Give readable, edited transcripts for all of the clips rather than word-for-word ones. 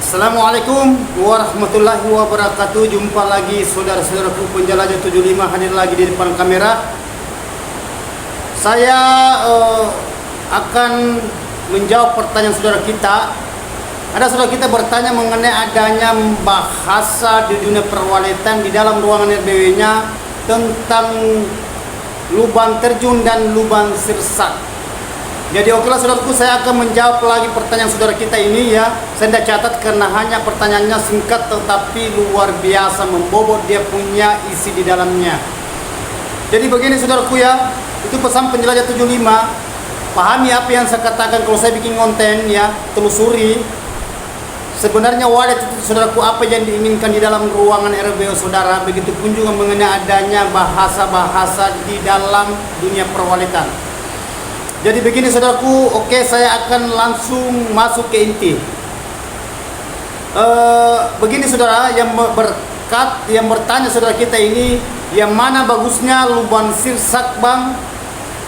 Assalamualaikum warahmatullahi wabarakatuh. Jumpa lagi saudara-saudaraku penjelajah 75 hadir lagi di depan kamera. Saya akan menjawab pertanyaan saudara kita. Ada saudara kita bertanya mengenai adanya bahasa di dunia perwalitan di dalam ruangan RBW-nya tentang lubang terjun dan lubang sirsak. Jadi okelah saudaraku, saya akan menjawab lagi pertanyaan saudara kita ini ya. Saya tidak catat karena hanya pertanyaannya singkat tetapi luar biasa membobot, dia punya isi di dalamnya. Jadi begini saudaraku ya, itu pesan penjelajah 75. Pahami apa yang saya katakan kalau saya bikin konten ya, telusuri. Sebenarnya walet itu saudaraku apa yang diinginkan di dalam ruangan RBW saudara. Begitupun juga mengenai adanya bahasa-bahasa di dalam dunia perwalitan. Jadi begini saudaraku, oke saya akan langsung masuk ke inti. Begini saudara, yang bertanya saudara kita ini, yang mana bagusnya lubang sirsak bang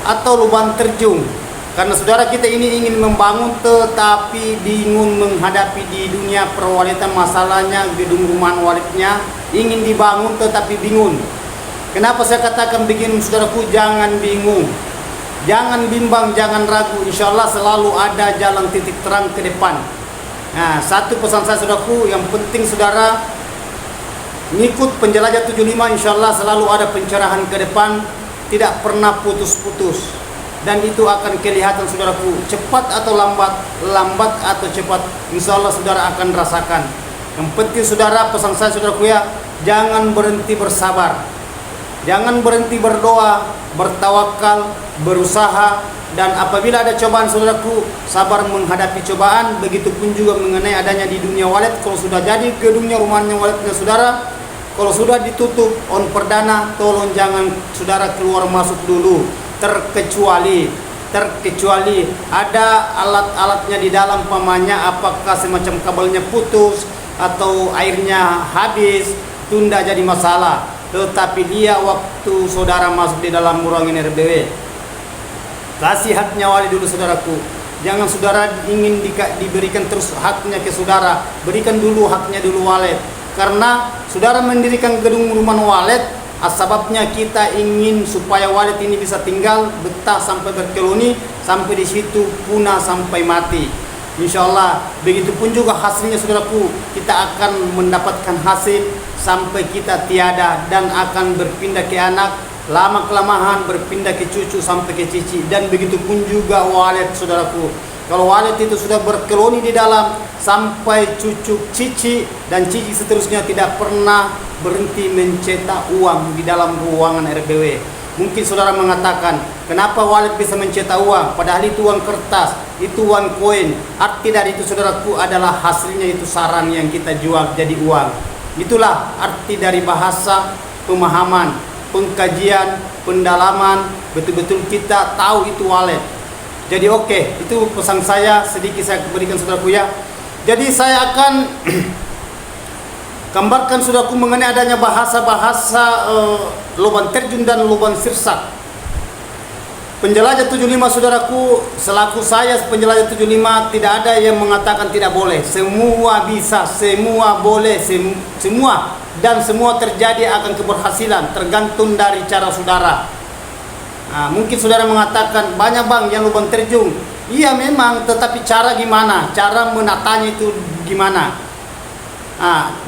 atau lubang terjun? Karena saudara kita ini ingin membangun tetapi bingung menghadapi di dunia perwalitan, masalahnya gedung rumah walidnya ingin dibangun tetapi bingung. Kenapa saya katakan begini saudaraku, jangan bingung. Jangan bimbang, jangan ragu, insya Allah selalu ada jalan titik terang ke depan. Nah, satu pesan saya saudaraku, yang penting saudara ngikut penjelajah 75, insya Allah selalu ada pencerahan ke depan, tidak pernah putus-putus. Dan itu akan kelihatan saudaraku, cepat atau lambat, lambat atau cepat, insya Allah saudara akan rasakan. Yang penting saudara, pesan saya saudaraku ya, jangan berhenti bersabar. Jangan berhenti berdoa, bertawakal, berusaha, dan apabila ada cobaan saudaraku, sabar menghadapi cobaan. Begitupun juga mengenai adanya di dunia walet. Kalau sudah jadi gedungnya, rumahnya waletnya saudara, kalau sudah ditutup on perdana, tolong jangan saudara keluar masuk dulu, terkecuali ada alat-alatnya di dalam, pamannya apakah semacam kabelnya putus atau airnya habis, tunda jadi masalah. Tetapi dia waktu saudara masuk di dalam ruangan RBW, kasih haknya wali dulu saudaraku. Jangan saudara ingin diberikan terus haknya ke saudara, berikan dulu haknya dulu walet. Karena saudara mendirikan gedung rumah walet, sebabnya kita ingin supaya walet ini bisa tinggal betah sampai berkoloni, sampai di situ punah sampai mati. Insya Allah, begitupun juga hasilnya saudaraku, kita akan mendapatkan hasil sampai kita tiada dan akan berpindah ke anak, lama kelamaan berpindah ke cucu sampai ke cici. Dan begitupun juga walet saudaraku, kalau walet itu sudah berkoloni di dalam sampai cucu, cici dan cici seterusnya, tidak pernah berhenti mencetak uang di dalam ruangan RBW. Mungkin saudara mengatakan, kenapa walet bisa mencetak uang? Padahal itu uang kertas, itu uang koin. Arti dari itu saudaraku adalah hasilnya itu saran yang kita jual jadi uang. Itulah arti dari bahasa, pemahaman, pengkajian, pendalaman. Betul-betul kita tahu itu walet. Jadi oke, itu pesan saya sedikit saya berikan saudaraku ya. Jadi saya akan gambarkan saudaraku mengenai adanya bahasa-bahasa lubang terjun dan lubang sirsak. Penjelajah 75 saudaraku, selaku saya penjelajah 75, tidak ada yang mengatakan tidak boleh. Semua bisa, semua boleh, semua dan semua terjadi akan keberhasilan, tergantung dari cara saudara. Nah, mungkin saudara mengatakan banyak bang yang lubang terjun. Iya memang, tetapi cara gimana? Cara menatanya itu gimana?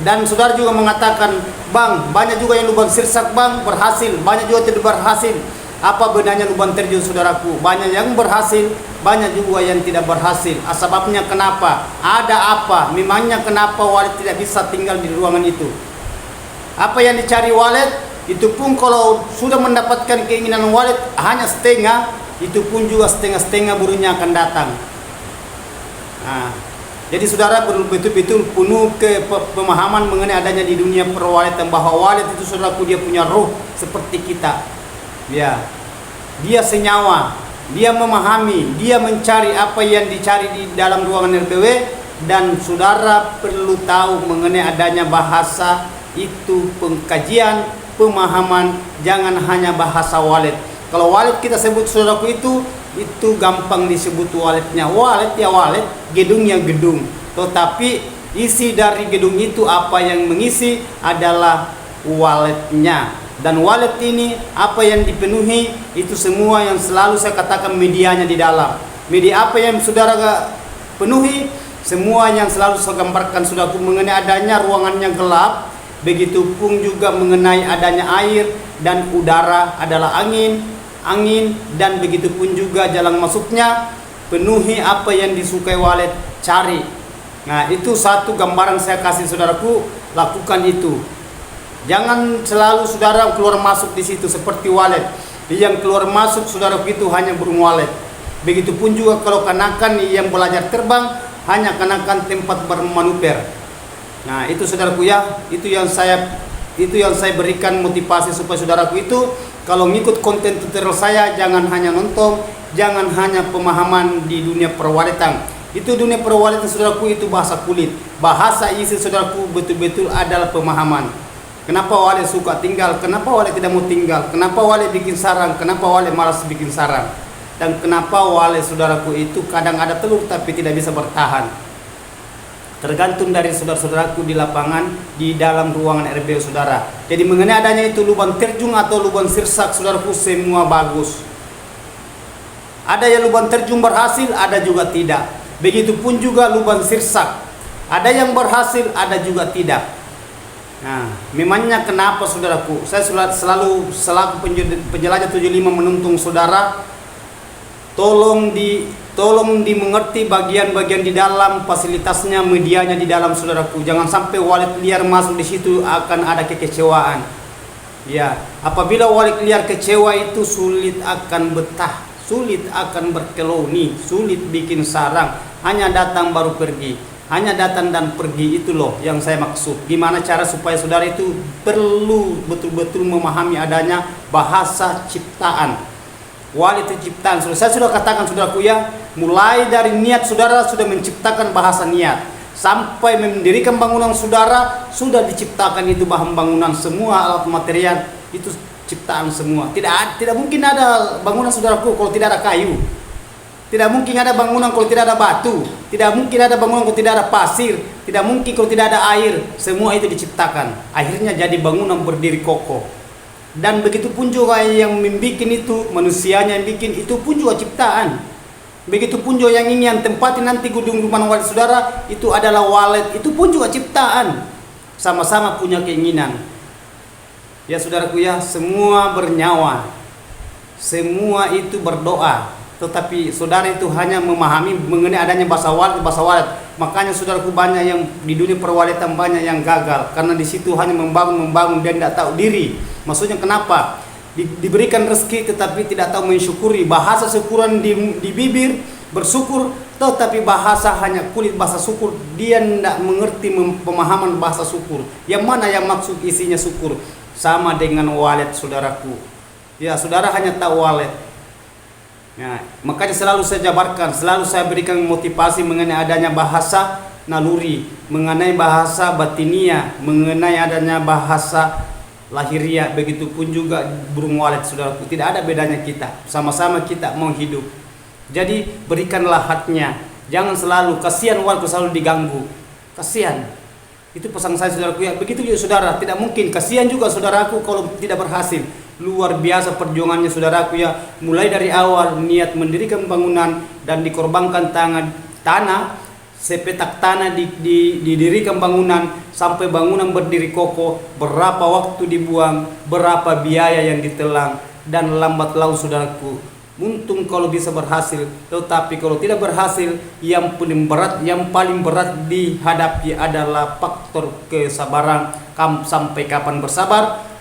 Dan saudara juga mengatakan, bang banyak juga yang lubang sirsak bang berhasil, banyak juga tidak berhasil. Apa benarnya lubang terjun saudaraku? Banyak yang berhasil, banyak juga yang tidak berhasil. Sebabnya kenapa? Ada apa? Memangnya kenapa walet tidak bisa tinggal di ruangan itu? Apa yang dicari walet? Itu pun kalau sudah mendapatkan keinginan walet hanya setengah, itu pun juga setengah-setengah burunya akan datang. Jadi saudara betul-betul penuh ke pemahaman mengenai adanya di dunia perwalitan, bahwa walet itu saudaraku dia punya roh seperti kita. Ya, dia senyawa, dia memahami, dia mencari apa yang dicari di dalam ruangan RBW. Dan saudara perlu tahu mengenai adanya bahasa itu, pengkajian, pemahaman, jangan hanya bahasa walet. Kalau walet kita sebut saudaraku itu gampang disebut waletnya. Walet ya walet, gedung ya gedung. Tetapi isi dari gedung itu, apa yang mengisi adalah walletnya. Dan wallet ini apa yang dipenuhi itu semua yang selalu saya katakan medianya di dalam. Media apa yang saudara penuhi, semua yang selalu saya gambarkan saudaraku mengenai adanya ruangannya gelap, begitupun juga mengenai adanya air dan udara adalah angin, dan begitupun juga jalan masuknya. Penuhi apa yang disukai wallet, cari. Nah, itu satu gambaran saya kasih saudaraku, lakukan itu. Jangan selalu saudara keluar masuk di situ seperti wallet. Yang keluar masuk saudaraku itu hanya burung wallet. Begitupun juga kalau kanakan yang belajar terbang hanya kanakan tempat bermanuver. Nah, itu saudaraku ya, itu yang saya berikan motivasi supaya saudaraku itu kalau ngikut konten tutorial saya jangan hanya nonton, jangan hanya pemahaman di dunia perwaletan. Itu dunia perwaletan saudaraku itu bahasa kulit. Bahasa isi saudaraku betul-betul adalah pemahaman. Kenapa wale suka tinggal? Kenapa wale tidak mau tinggal? Kenapa wale bikin sarang? Kenapa wale malas bikin sarang? Dan kenapa wale saudaraku itu kadang ada telur tapi tidak bisa bertahan? Tergantung dari saudara-saudaraku di lapangan, di dalam ruangan RBO saudara. Jadi mengenai adanya itu lubang terjun atau lubang sirsak saudaraku semua bagus. Ada yang lubang terjun berhasil, ada juga tidak. Begitupun juga lubang sirsak. Ada yang berhasil, ada juga tidak. Nah, memangnya kenapa saudaraku? Saya selalu selaku penjelajah 75 menuntun saudara, tolong dimengerti bagian-bagian di dalam fasilitasnya, medianya di dalam saudaraku. Jangan sampai wallet liar masuk di situ akan ada kekecewaan. Ya, apabila wallet liar kecewa itu sulit akan betah, sulit akan berkeloni, sulit bikin sarang, hanya datang baru pergi. Hanya datang dan pergi, itu loh yang saya maksud. Gimana cara supaya saudara itu perlu betul-betul memahami adanya bahasa ciptaan. Wallet ciptaan. Saya sudah katakan saudaraku ya, mulai dari niat saudara sudah menciptakan bahasa niat. Sampai mendirikan bangunan saudara sudah diciptakan itu bahan bangunan semua, alat material itu ciptaan semua. Tidak mungkin ada bangunan saudaraku kalau tidak ada kayu. Tidak mungkin ada bangunan kalau tidak ada batu. Tidak mungkin ada bangunan kalau tidak ada pasir. Tidak mungkin kalau tidak ada air. Semua itu diciptakan. Akhirnya jadi bangunan berdiri kokoh. Dan begitu pun juga yang membuat itu, manusianya yang bikin itu pun juga ciptaan. Begitu pun juga yang ingin tempatin nanti gedung rumah wallet saudara, itu adalah wallet, itu pun juga ciptaan. Sama-sama punya keinginan. Ya saudaraku ya, semua bernyawa. Semua itu berdoa. Tetapi saudara itu hanya memahami mengenai adanya bahasa wallet. Makanya saudaraku banyak yang di dunia perwaletan banyak yang gagal karena di situ hanya membangun dan tidak tahu diri. Maksudnya kenapa? Diberikan rezeki tetapi tidak tahu mensyukuri. Bahasa syukuran di bibir bersyukur, tetapi bahasa hanya kulit bahasa syukur. Dia tidak mengerti pemahaman bahasa syukur. Yang mana yang maksud isinya syukur? Sama dengan wallet saudaraku. Ya, saudara hanya tahu wallet. Nah, makanya selalu saya jabarkan, selalu saya berikan motivasi mengenai adanya bahasa naluri, mengenai bahasa batinia, mengenai adanya bahasa lahiria, begitupun juga burung wallet saudaraku. Tidak ada bedanya kita, sama-sama kita mau hidup. Jadi berikanlah haknya, jangan selalu kasihan wallet selalu diganggu, kasihan. Itu pesan saya saudaraku ya. Begitu juga saudara, tidak mungkin kasihan juga saudaraku kalau tidak berhasil. Luar biasa perjuangannya saudaraku ya, mulai dari awal niat mendirikan bangunan dan dikorbankan tanah sepetak tanah didirikan bangunan sampai bangunan berdiri kokoh, berapa waktu dibuang, berapa biaya yang ditelan, dan lambat laun saudaraku. Untung kalau bisa berhasil, tetapi kalau tidak berhasil, yang paling berat dihadapi adalah faktor kesabaran. Sampai kapan bersabar?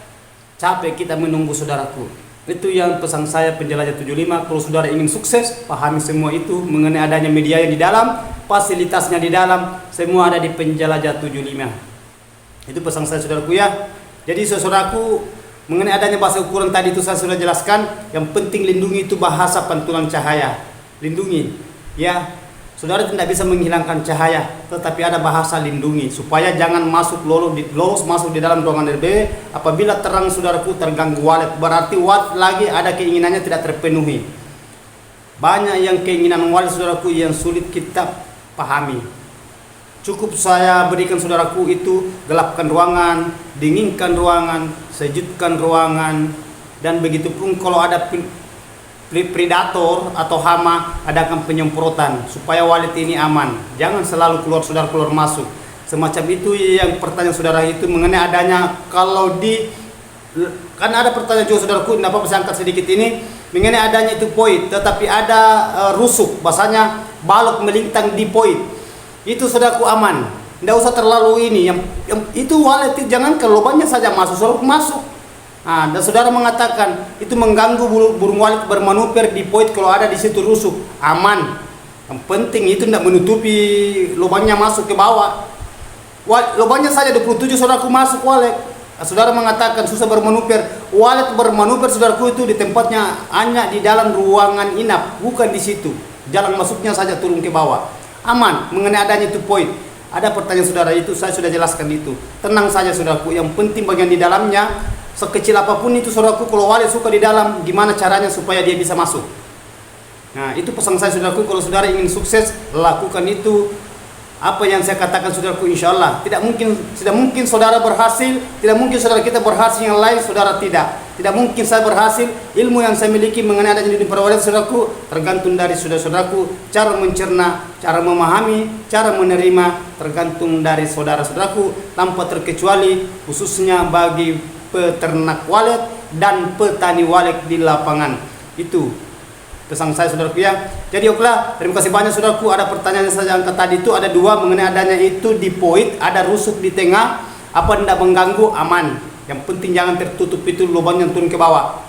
Capek kita menunggu saudaraku. Itu yang pesan saya penjelajah 75. Kalau saudara ingin sukses, pahami semua itu mengenai adanya media yang di dalam, fasilitasnya di dalam, semua ada di penjelajah 75. Itu pesan saya saudaraku ya. Jadi saudaraku, mengenai adanya bahasa ukuran tadi itu saya sudah jelaskan. Yang penting lindungi itu bahasa pantulan cahaya. Lindungi ya. Saudara tidak bisa menghilangkan cahaya, tetapi ada bahasa lindungi supaya jangan lolos masuk di dalam ruangan RB. Apabila terang saudaraku terganggu wallet, berarti wallet lagi ada keinginannya tidak terpenuhi. Banyak yang keinginan wallet saudaraku yang sulit kita pahami. Cukup saya berikan saudaraku itu, gelapkan ruangan, dinginkan ruangan, sejukkan ruangan, dan begitu pun kalau ada predator atau hama, adakan penyemprotan supaya wallet ini aman. Jangan selalu keluar saudara, keluar masuk. Semacam itu yang pertanyaan saudara itu mengenai adanya kalau kan ada pertanyaan juga saudaraku, tidak apa-apa saya angkat sedikit ini mengenai adanya itu poin, tetapi ada rusuk, bahasanya balok melintang di poin. Itu saudaraku aman, tidak usah terlalu ini. Yang itu wallet jangan ke lubangnya saja masuk, saudara masuk. Nah, dan saudara mengatakan itu mengganggu burung walet bermanuver di poin kalau ada di situ rusuk, aman. Yang penting itu tidak menutupi lubangnya masuk ke bawah. Lubangnya saja 27 saudaraku masuk walet. Saudara mengatakan susah bermanuver, walet bermanuver saudaraku itu di tempatnya hanya di dalam ruangan inap, bukan di situ. Jalan masuknya saja turun ke bawah. Aman mengenai adanya itu poin. Ada pertanyaan saudara itu saya sudah jelaskan itu. Tenang saja saudaraku, yang penting bagian di dalamnya sekecil apapun itu saudaraku, kalau walet suka di dalam, gimana caranya supaya dia bisa masuk. Nah, itu pesan saya saudaraku, kalau saudara ingin sukses lakukan itu. Apa yang saya katakan saudaraku, insya Allah tidak mungkin saudara berhasil, tidak mungkin saudara kita berhasil, yang lain saudara tidak mungkin saya berhasil. Ilmu yang saya miliki mengenai adanya dunia perwalet saudaraku tergantung dari saudaraku, cara mencerna, cara memahami, cara menerima tergantung dari saudaraku tanpa terkecuali, khususnya bagi peternak walet dan petani walet di lapangan. Itu pesan saya saudaraku ya. Jadi okelah, terima kasih banyak saudaraku. Ada pertanyaan yang saya angkat tadi itu ada dua mengenai adanya itu di poin, ada rusuk di tengah, apa tidak mengganggu, aman. Yang penting jangan tertutup itu lubang yang turun ke bawah.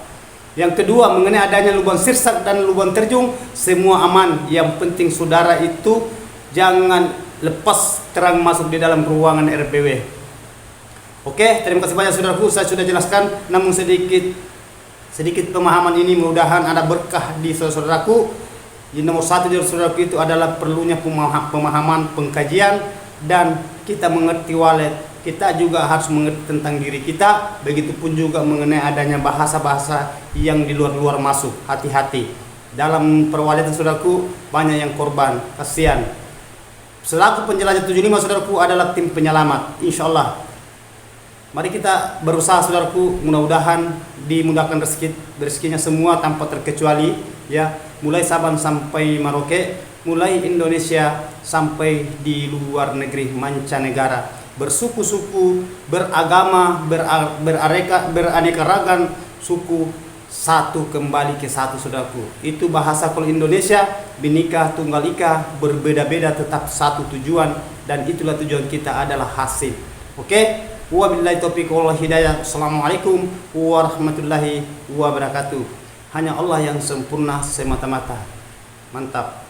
Yang kedua mengenai adanya lubang sirsak dan lubang terjun, semua aman. Yang penting saudara itu jangan lepas terang masuk di dalam ruangan RBW. Oke, terima kasih banyak saudaraku. Saya sudah jelaskan, namun sedikit pemahaman ini mudah-mudahan ada berkah di saudaraku. Yang nomor satu dari saudaraku itu adalah perlunya pemahaman, pengkajian, dan kita mengerti walet. Kita juga harus mengerti tentang diri kita. Begitupun juga mengenai adanya bahasa-bahasa yang di luar masuk. Hati-hati dalam perwaletan saudaraku, banyak yang korban, kasihan. Selaku penjelajah 75 saudaraku adalah tim penyelamat, insya Allah. Mari kita berusaha saudaraku, mudah-mudahan dimudahkan rezekinya semua tanpa terkecuali ya, mulai Sabang sampai Merauke, mulai Indonesia sampai di luar negeri mancanegara, bersuku-suku, beragama, beraneka ragam suku, satu kembali ke satu saudaraku. Itu bahasa kalau Indonesia, Bhinneka Tunggal Ika, berbeda-beda tetap satu tujuan, dan itulah tujuan kita adalah hasil. Oke? Wabillahi taufiq wal hidayah. Assalamualaikum warahmatullahi wabarakatuh. Hanya Allah yang sempurna semata-mata. Mantap.